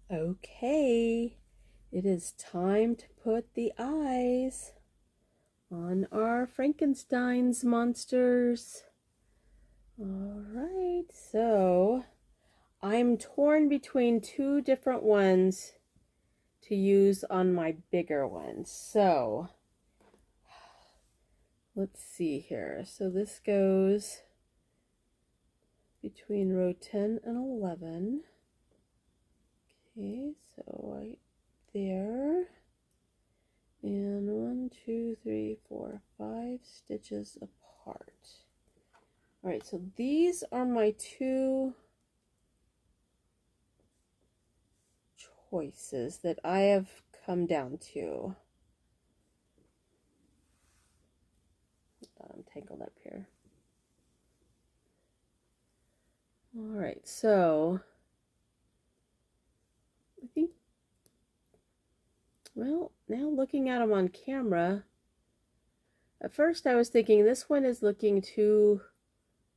Okay, it is time to put the eyes on our Frankenstein's monsters. All right, so I'm torn between two different ones to use on my bigger ones. So let's see here. So this goes between row 10 and 11. Okay, so right there. And 1, 2, 3, 4, 5 stitches apart. All right, so these are my two choices that I have come down to. I'm tangled up here. All right, so I think, well, now looking at them on camera, at first I was thinking this one is looking too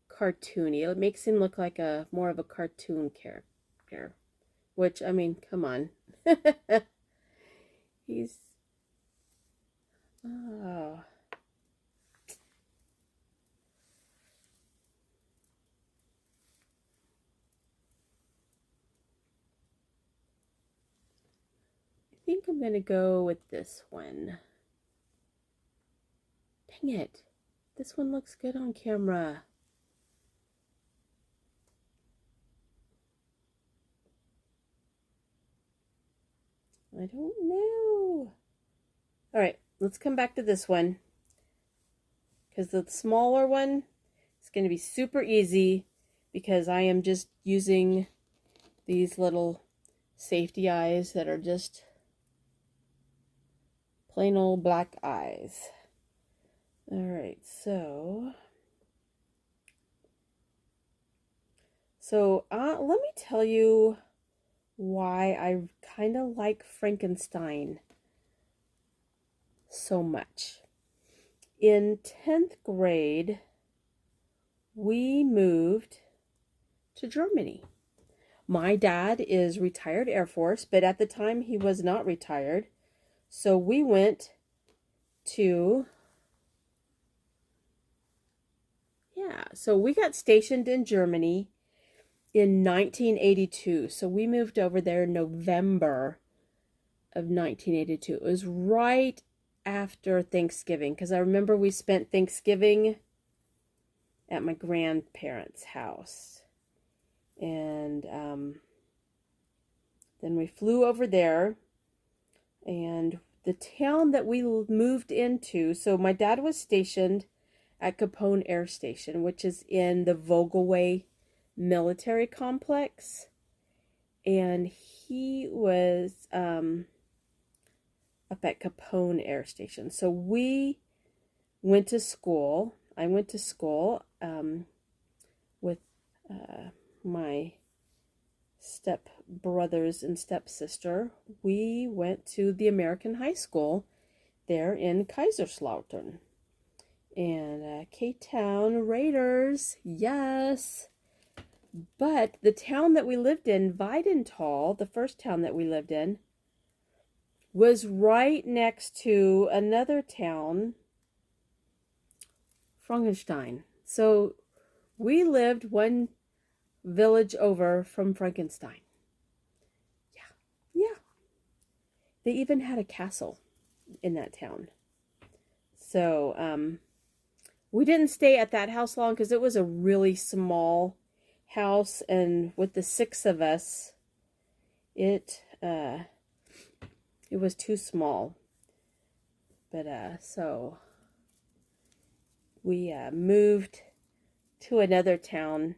cartoony. It makes him look like a more of a cartoon character, which, I mean, come on. He's, oh. I think I'm going to go with this one. Dang it. This one looks good on camera. I don't know. All right, let's come back to this one. Because the smaller one is going to be super easy because I am just using these little safety eyes that are just plain old black eyes. All right, so let me tell you why I kind of like Frankenstein so much. In 10th grade, we moved to Germany. My dad is retired Air Force, but at the time he was not retired. So we went to, so we got stationed in Germany in 1982. So we moved over there in November of 1982. It was right after Thanksgiving, because I remember we spent Thanksgiving at my grandparents' house. And then we flew over there, and the town that we moved into, so my dad was stationed at Capone Air Station, which is in the Vogelway military complex, and he was up at Capone Air Station. So we went to school. I went to school with my step brothers and stepsister. We went to the American High School there in Kaiserslautern. And K-Town Raiders, yes. But the town that we lived in, Weidenthal, the first town that we lived in, was right next to another town, Frankenstein. So we lived one village over from Frankenstein. Yeah. They even had a castle in that town. So we didn't stay at that house long because it was a really small house, and with the 6 of us, it was too small. But so we moved to another town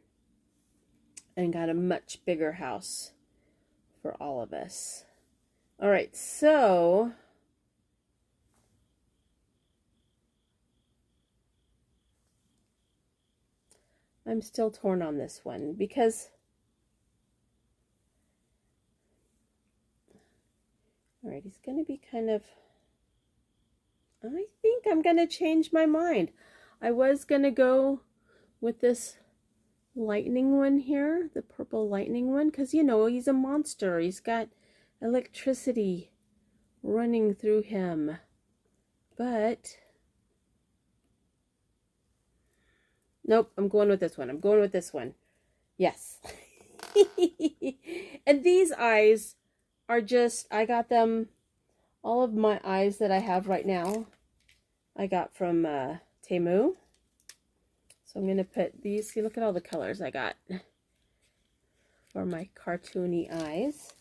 and got a much bigger house for all of us. All right, so I'm still torn on this one because all right, he's going to be kind of, I think I'm going to change my mind. I was going to go with this lightning one here, the purple lightning one, because you know he's a monster. He's got electricity running through him. But nope, I'm going with this one. I'm going with this one. Yes. And these eyes are just, I got them, all of my eyes that I have right now, I got from Temu. So I'm going to put these, see, look at all the colors I got for my cartoony eyes.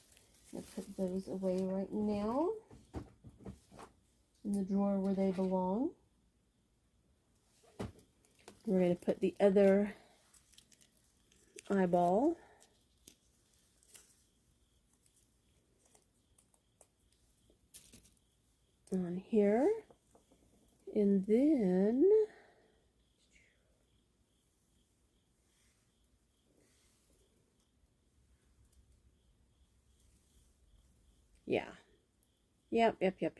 I'll put those away right now in the drawer where they belong. We're going to put the other eyeball on here, and then yeah, yep. Except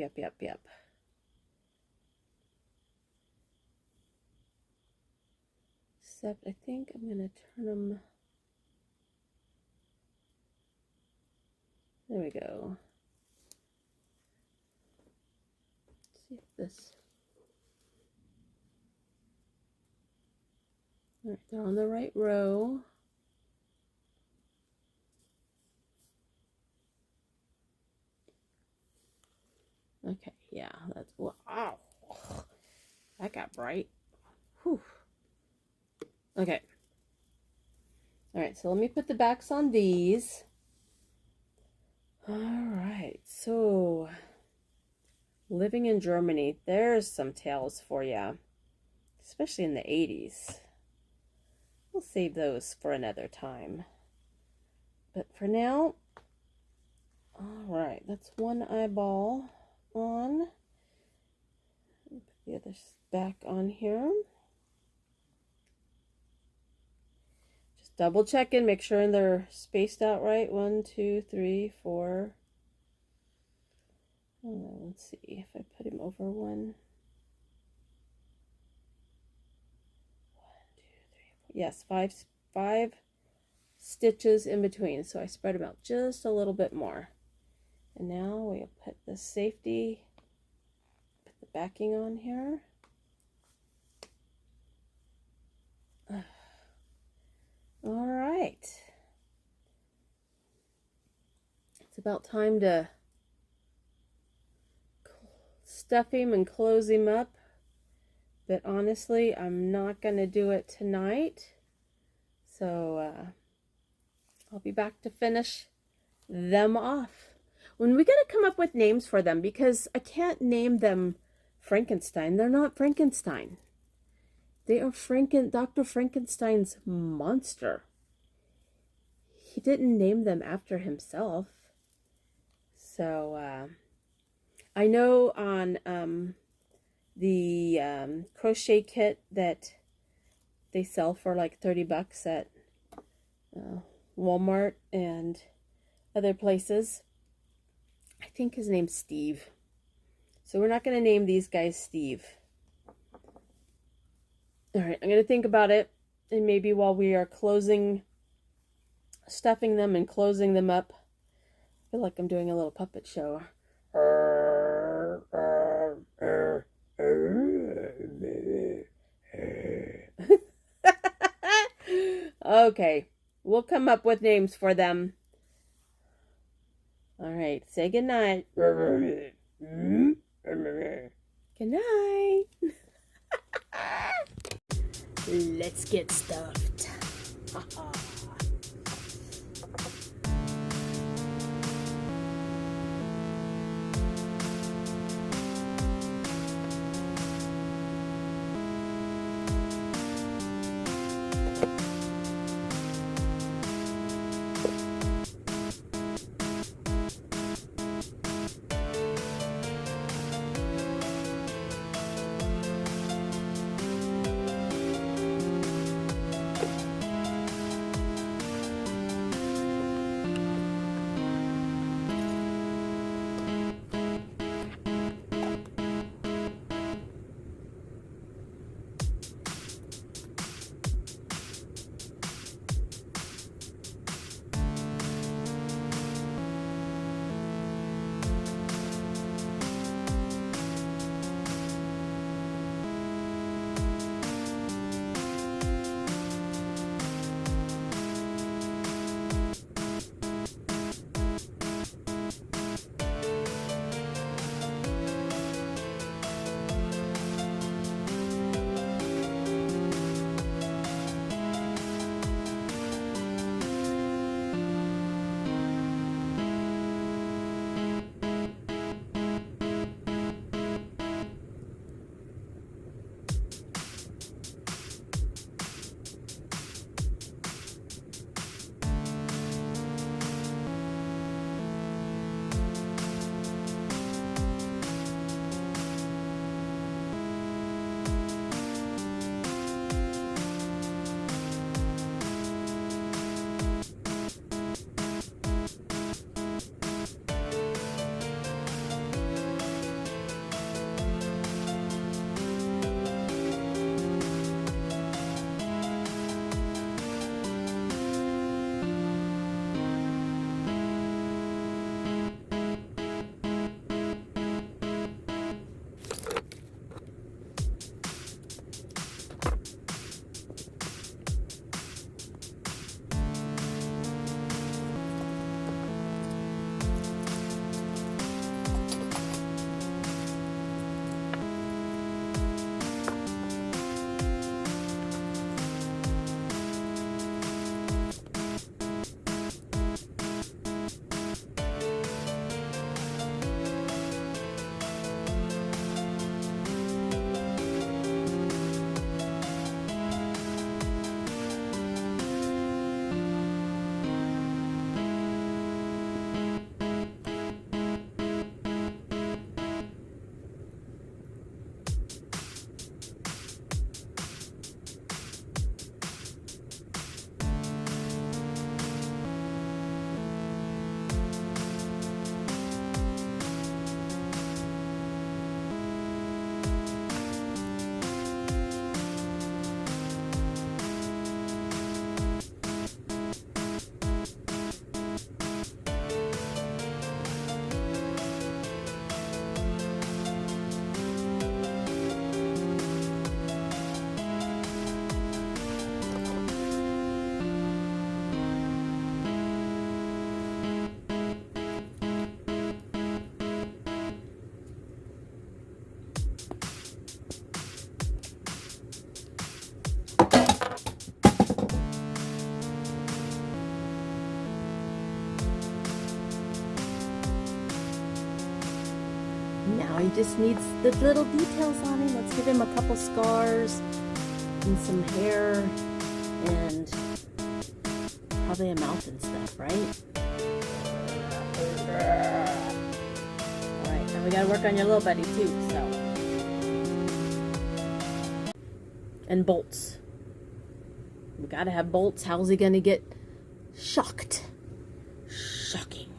I think I'm gonna turn them. There we go. Let's see if this. All right, they're on the right row. Okay, yeah, that's, wow. That got bright. Whew. Okay. All right, so let me put the backs on these. All right, so living in Germany, there's some tales for you, especially in the 80s. We'll save those for another time. But for now, all right, that's one eyeball on. Put the other back on here. Just double checking, make sure they're spaced out right. 1, 2, 3, 4. Let's see if I put him over one. 1, 2, 3, 4. Yes, five stitches in between. So I spread them out just a little bit more. And now we'll put the safety, put the backing on here. All right. It's about time to stuff him and close him up. But honestly, I'm not going to do it tonight. So I'll be back to finish them off. When we got to come up with names for them, because I can't name them Frankenstein. They're not Frankenstein. They are Dr. Frankenstein's monster. He didn't name them after himself. So I know on the crochet kit that they sell for like $30 at Walmart and other places, I think his name's Steve. So we're not going to name these guys Steve. All right, I'm going to think about it, and maybe while we are stuffing them and closing them up, I feel like I'm doing a little puppet show. Okay, we'll come up with names for them. All right, say goodnight. Good night. Let's get stuffed. he just needs the little details on him. Let's give him a couple scars and some hair and probably a mouth and stuff, right? Alright, and we gotta work on your little buddy too, so. And bolts. We gotta have bolts. How's he gonna get shocked? Shocking.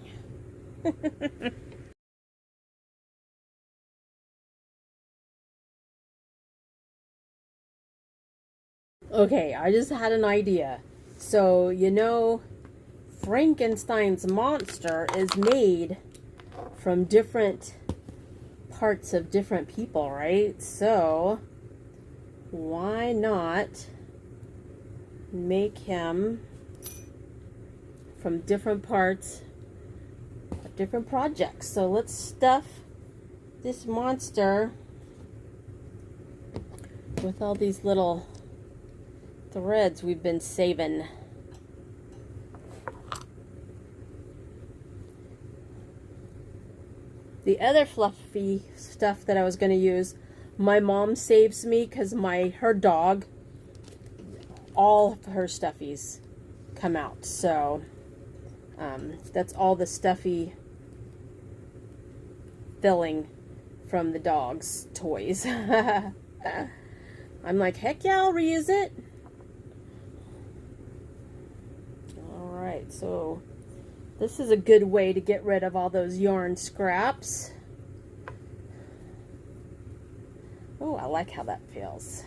Okay, I just had an idea. So, you know, Frankenstein's monster is made from different parts of different people, right? So, why not make him from different parts of different projects? So let's stuff this monster with all these little threads we've been saving. The other fluffy stuff that I was going to use, my mom saves me because her dog, all of her stuffies come out. So that's all the stuffy filling from the dog's toys. I'm like, heck yeah, I'll reuse it. Alright, so this is a good way to get rid of all those yarn scraps. Oh, I like how that feels.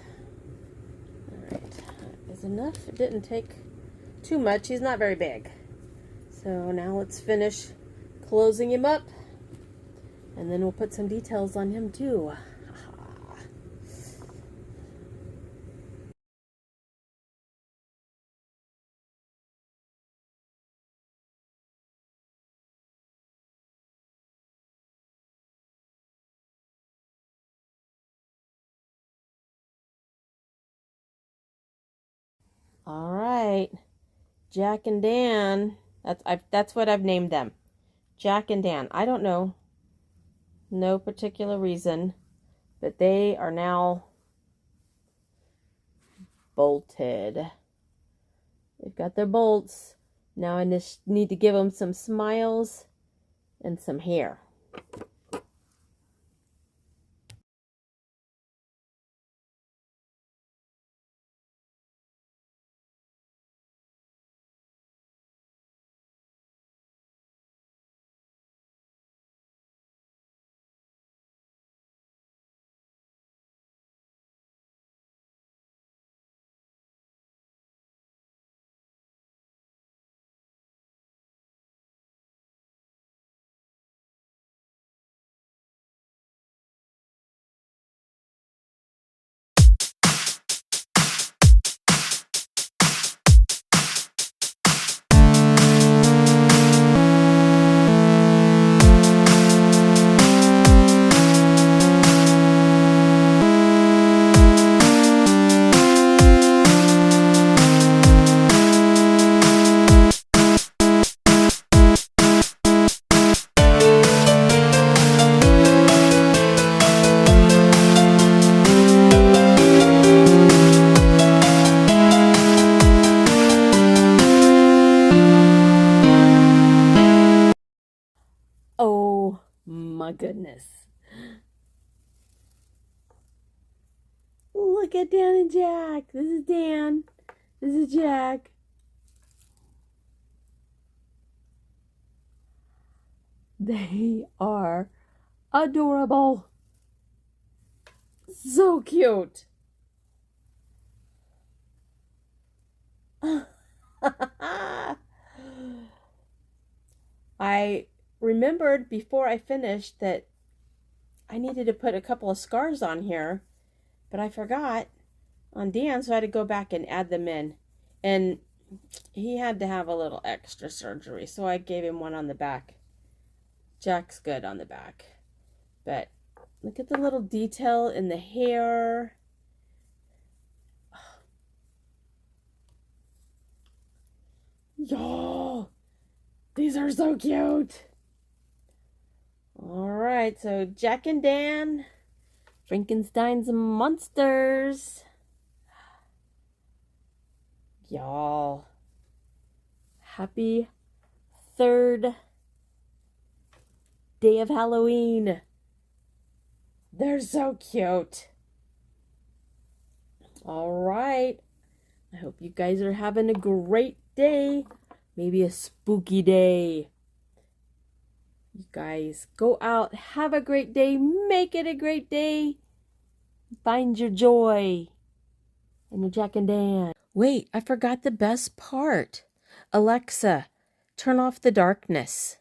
Alright, that is enough. It didn't take too much. He's not very big. So now let's finish closing him up. And then we'll put some details on him too. All right, Jack and Dan. That's what I've named them. Jack and Dan. I don't know. No particular reason, but they are now bolted. They've got their bolts. Now I just need to give them some smiles and some hair. Oh my goodness. Look at Dan and Jack. This is Dan. This is Jack. They are adorable. So cute. I remembered before I finished that I needed to put a couple of scars on here, but I forgot on Dan, so I had to go back and add them in. And he had to have a little extra surgery, so I gave him one on the back. Jack's good on the back. But look at the little detail in the hair. Y'all, these are so cute. All right, so Jack and Dan, Frankenstein's Monsters. Y'all, happy 3rd day of Halloween. They're so cute. All right. I hope you guys are having a great day. Maybe a spooky day. You guys go out, have a great day, make it a great day. Find your joy in your Jack and Dan. Wait, I forgot the best part. Alexa, turn off the darkness.